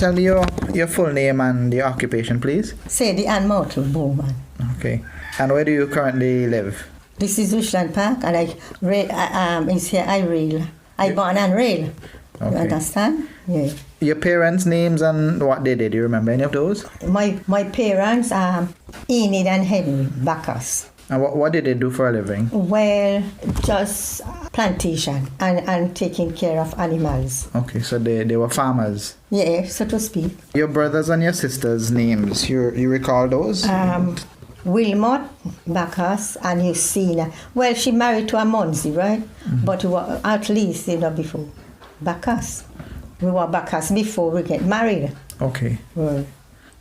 tell me your full name and your occupation, please. Sadie Bowman. Okay. And where do you currently live? This is Richland Park, and it's here I rail. I born and rail. Okay. You understand? Yeah. Your parents' names and what they did, do you remember any of those? My parents are Enid and Henry Bacchus. And what did they do for a living? Well, just plantation and taking care of animals. Okay, so they were farmers. Yeah, so to speak. Your brothers and your sisters' names, you recall those? Wilmot Bacchus and Justina. Well, she married to a Munzie, right? Mm-hmm. But we were at least, before Bacchus. We were Bacchus before we get married. Okay. Right.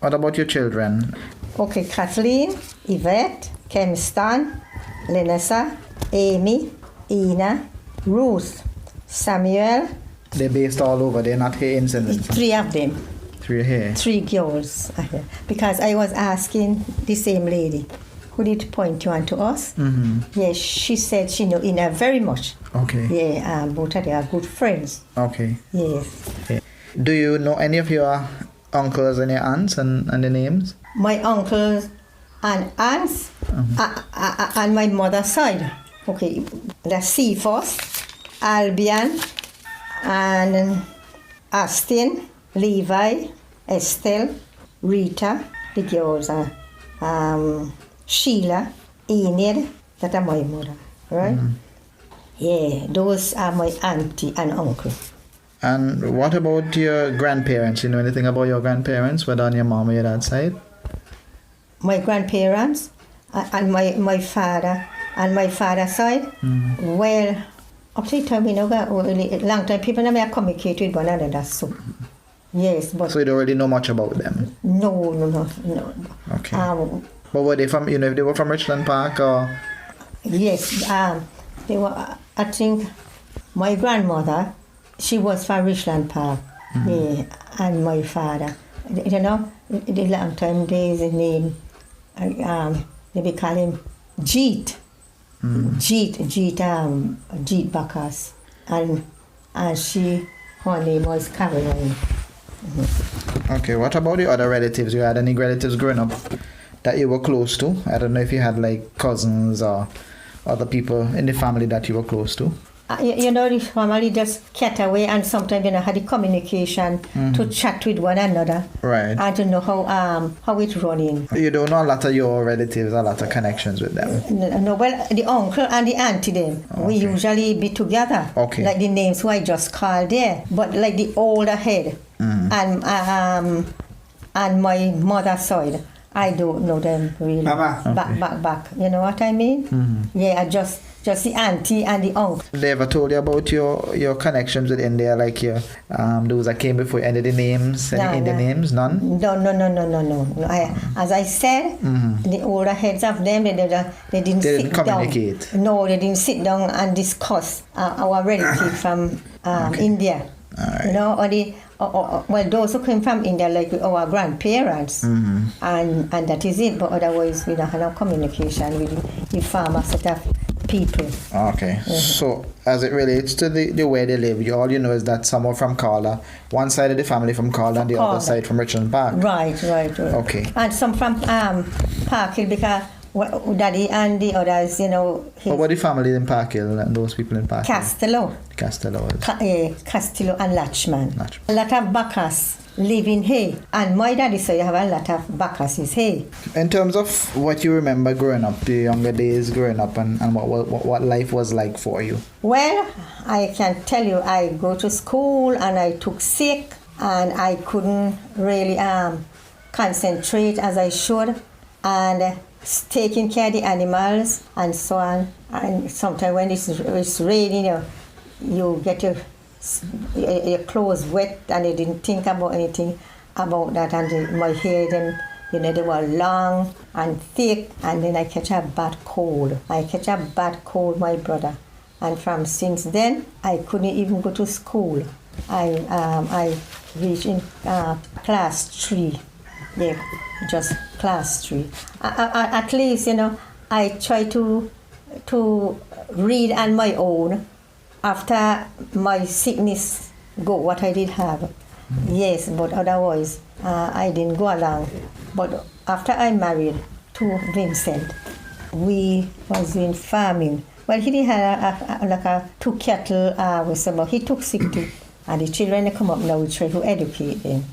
What about your children? Okay, Kathleen, Yvette, Kemston, Lenessa, Amy, Ina, Ruth, Samuel. They're based all over. They're not here in St. Vincent. 3 of them. 3 here? 3 girls are here. Because I was asking the same lady, who did point you on to us. Mm-hmm. Yes, she said she know Ina very much. Okay. Yeah, both of them are good friends. Okay. Yes. Okay. Do you know any of your uncles and your aunts and the names? My uncles and aunts and my mother's side. Okay, the Cephas, Albion, and Austin, Levi, Estelle, Rita, the girls are Sheila, Enid, that are my mother, right? Mm-hmm. Yeah, those are my auntie and uncle. And what about your grandparents? You know anything about your grandparents, whether on your mom or your dad's side? My grandparents and my father and my father's side? Mm-hmm. Well, up to the time, long time people never communicate with one another, so. Yes, but... So you don't really know much about them? No. Okay. But were they from, if they were from Richland Park or? Yes, they were, I think, my grandmother, she was from Richland Park, mm-hmm. Yeah, and my father. The long time days, the name, they be call him Jeet. Mm-hmm. Jeet Bacchus. And her name was Caroline. Mm-hmm. Okay, what about the other relatives? You had any relatives growing up that you were close to? I don't know if you had like cousins or other people in the family that you were close to. The family just cut away, and sometimes had the communication mm-hmm. to chat with one another. Right. And to know how it's running. You don't know a lot of your relatives, a lot of connections with them? No, well, the uncle and the auntie them, okay. We usually be together. Okay. Like the names who I just called there. But like the older head mm-hmm. And my mother's side, I don't know them really. Back. You know what I mean? Mm-hmm. Yeah, just the auntie and the uncle. They ever told you about your connections with India, like your those that came before, any of the names, any Indian names? None? No. As I said, mm-hmm. the older heads of them, they didn't sit communicate. Down. No, they didn't sit down and discuss our relative from okay. India. All right. Well, those who came from India, like our grandparents, mm-hmm. and that is it. But otherwise, we don't have no communication with the farmer set of people. Okay. Mm-hmm. So, as it relates to the way they live, all you know is that some are from Carla, one side of the family from Carla, and the other side from Richland Park. Right. Okay. And some from Park Hill, because Daddy and the others, What about the family in Park Hill and those people in Park Hill? Castello and Latchman. A lot of Bacchus living here. And my daddy said you have a lot of Bacchuses here. In terms of what you remember growing up, the younger days growing up, and what life was like for you? Well, I can tell you, I go to school and I took sick and I couldn't really concentrate as I should. And taking care of the animals and so on. And sometimes when it's raining, you get your clothes wet, and you didn't think about anything about that. And my hair then, they were long and thick, and then I catch a bad cold. My brother. And from since then, I couldn't even go to school. I reached in class 3. Yeah, just class 3. At least, I try to read on my own after my sickness go, what I did have. Yes, but otherwise, I didn't go along. But after I married to Vincent, we was in farming. Well, he had like a 2 cattle, but he took sick too. And the children they come up now, we try to educate them.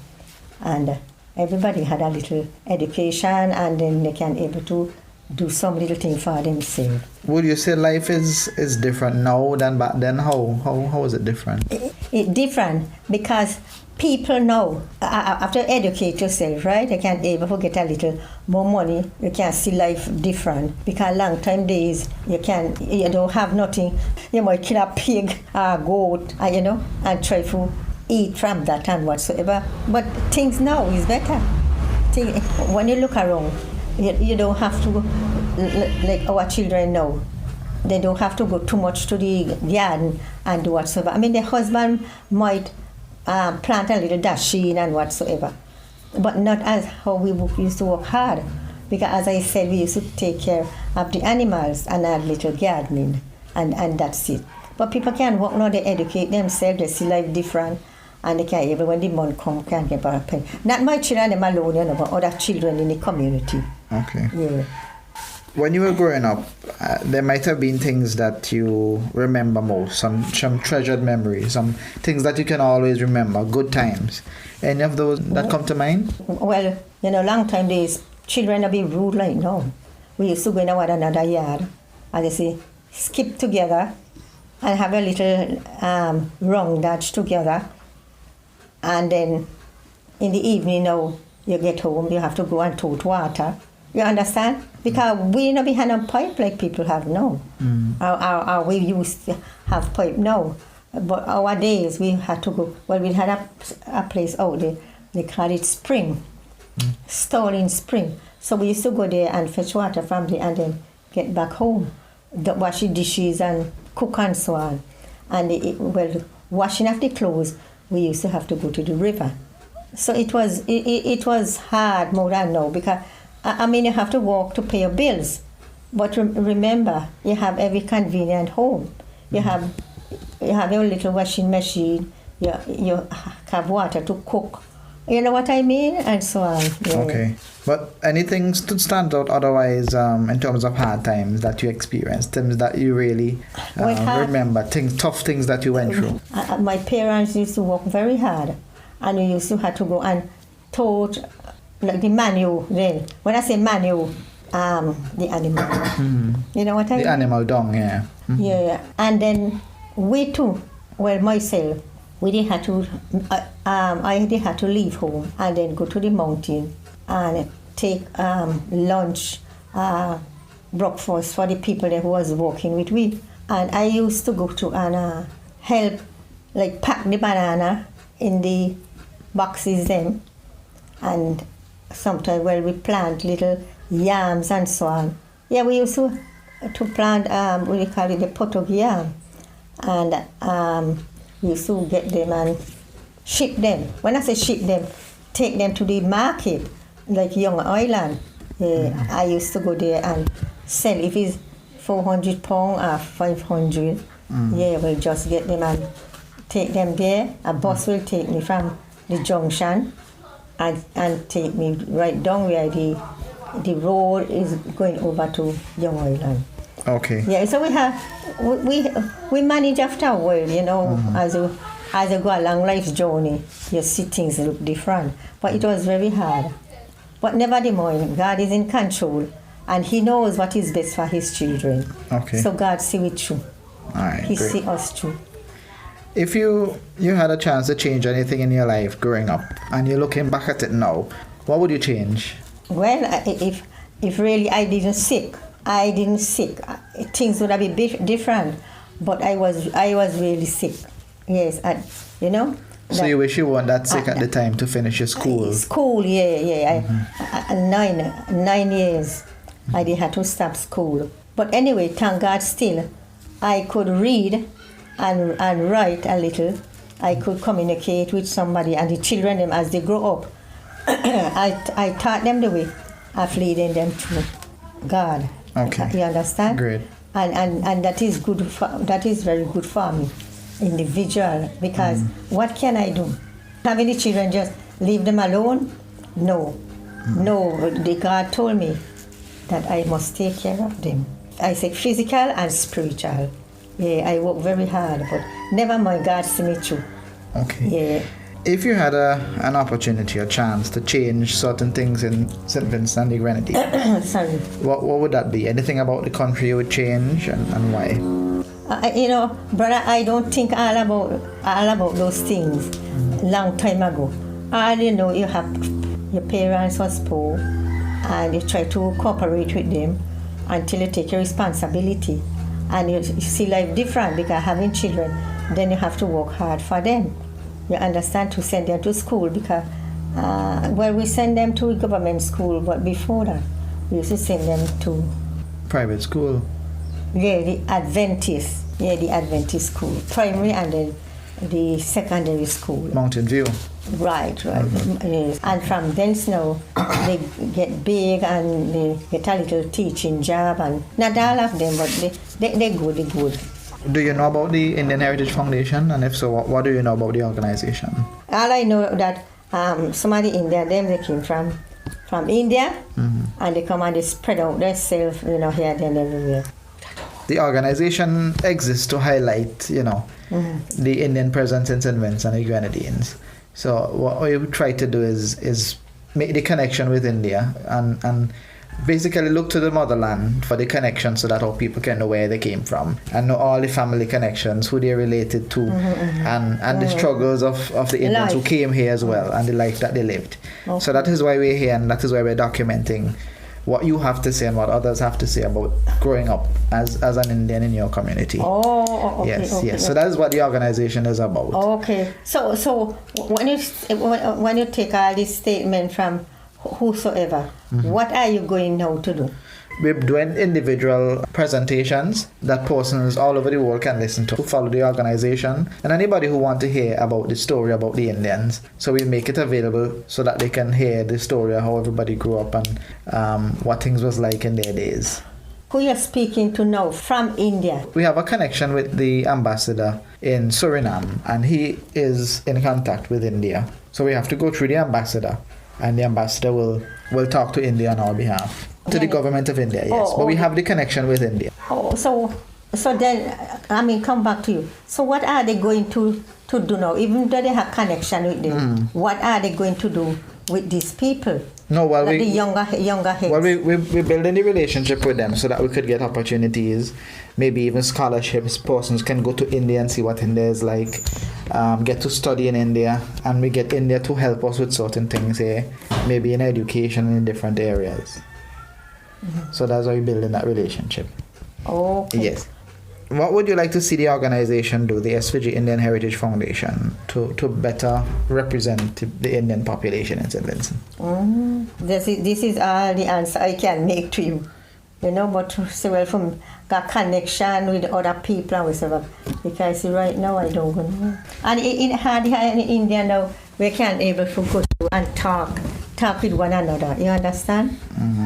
And everybody had a little education, and then they can able to do some little thing for themselves. Would you say life is different now than back then? How is it different? It's different because people now, after educate yourself, right? You can able to get a little more money. You can see life different because long time days you don't have nothing. You might kill a pig, a goat, and try to eat from that and whatsoever. But things now is better. When you look around, you don't have to go like our children now. They don't have to go too much to the garden and do whatsoever. I mean, the husband might plant a little dasheen and whatsoever, but not as how we used to work hard. Because as I said, we used to take care of the animals and a little gardening, and that's it. But people can work now, they educate themselves, they see life different, and they can even when the month come can get a pen. Not my children them alone, but other children in the community. Okay. Yeah. When you were growing up, there might have been things that you remember most, some treasured memories, some things that you can always remember, good times. Any of those that come to mind? Well, long time days, children have been rude like now. We used to go in one another yard, and they say, skip together and have a little wrong dodge together. And then in the evening now, you get home, you have to go and tote water. You understand? Because we not behind a pipe like people have now. We used to have pipe now. But our days, we had to go. Well, we had a place out there. They call it spring, Stalling Spring. So we used to go there and fetch water from there and then get back home, wash the dishes and cook and so on. And washing of the clothes, we used to have to go to the river. So it was hard more than now because you have to walk to pay your bills. But remember, you have every convenient home. You have your little washing machine. You have water to cook. You know what I mean? And so on. Yeah. Okay. But anything to stand out otherwise in terms of hard times that you experienced, things that you really remember, tough things that you went through? My parents used to work very hard, and we used to have to go and tote like the manual then. When I say manual, the animal. You know what I mean? The animal dung, yeah. Mm-hmm. Yeah. And then we too, myself, we did have to, I did have to leave home and then go to the mountain and take lunch, breakfast for the people that who was working with me. And I used to go to and help, like pack the banana in the boxes then. And sometimes, we plant little yams and so on. Yeah, we used to plant, we call it the potog yam. And we used to get them and ship them. When I say ship them, take them to the market, like Young Island. I used to go there and sell. If it's 400 pounds or 500, we'll just get them and take them there. A bus will take me from the junction and take me right down where the road is going over to Young Island. Okay. Yeah, so we manage after a while, as you go along life's journey, you see things look different. But it was very hard. But never the more, God is in control, and He knows what is best for His children. Okay. So God see it through. All right. He great. see us through. If you had a chance to change anything in your life growing up, and you're looking back at it now, what would you change? Well, if really I didn't sick, things would have been different. But I was really sick. Yes, So you wish you weren't that sick at the time to finish your school? School, yeah. Mm-hmm. 9 years, I did have to stop school. But anyway, thank God still, I could read and write a little. I could communicate with somebody, and the children, them as they grow up, I taught them the way of leading them to God. Okay. You understand? Great. And that is good. That is very good for me, individual. Because what can I do? Having the children, just leave them alone? No. No, the God told me that I must take care of them. I say physical and spiritual. Yeah, I work very hard, but never mind, God see me through. Okay. Yeah. If you had an opportunity, a chance to change certain things in St. Vincent and the Grenadines, Sorry. what would that be? Anything about the country you would change, and why? Brother, I don't think all about those things long time ago. All you know, you have your parents was poor, and you try to cooperate with them until you take your responsibility, and you see life different because having children, then you have to work hard for them. You understand, to send them to school because we send them to government school, but before that we used to send them to Private school. Yeah, the Adventist school, primary, and then the secondary school. Mountain View. Right. Yes. And from then now, they get big and they get a little teaching job, and not all of them, but they're good. Do you know about the Indian Heritage Foundation? And if so, what do you know about the organization? All I know that some of the Indian, they came from India, and they come and they spread out themselves, here, there, and everywhere. The organization exists to highlight, the Indian presence in St. Vincent and the Grenadines. So what we try to do is make the connection with India and basically look to the motherland for the connection, so that our people can know where they came from and know all the family connections, who they're related to, and the struggles of the Indians who came here as well, and the life that they lived. Okay. So that is why we're here, and that is why we're documenting what you have to say and what others have to say about growing up as an Indian in your community. Oh, okay. Yes, okay, yes. Okay. So that is what the organization is about. Okay. So when you take all this statement from whosoever, what are you going now to do? We're doing individual presentations that persons all over the world can listen to, who follow the organization, and anybody who want to hear about the story about the Indians. So we make it available so that they can hear the story of how everybody grew up and what things was like in their days. Who you're speaking to now from India? We have a connection with the ambassador in Suriname, and he is in contact with India. So we have to go through the ambassador, and the ambassador will talk to India on our behalf. To the government of India, yes. But we have the connection with India. Oh, so then, come back to you. So what are they going to do now? Even though they have connection with them, what are they going to do with these people? No, well, the younger heads. Well, we're building the relationship with them so that we could get opportunities, maybe even scholarships. Persons can go to India and see what India is like, get to study in India, and we get India to help us with certain things here, maybe in education in different areas. So that's why we're building that relationship. Okay. Yes. What would you like to see the organization do, the SVG Indian Heritage Foundation, to better represent the Indian population in St. Vincent? This is all the answer I can make to you. But from got connection with other people and whatever. Because right now I don't know. And in India now, we can't able to go to and talk with one another. You understand?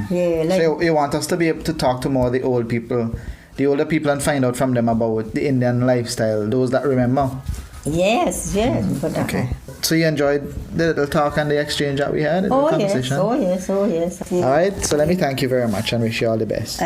Yeah. So you want us to be able to talk to more of the older people, and find out from them about the Indian lifestyle, those that remember? Yes. But okay. So you enjoyed the little talk and the exchange that we had in the conversation? Oh yes. All right. So let me thank you very much and wish you all the best.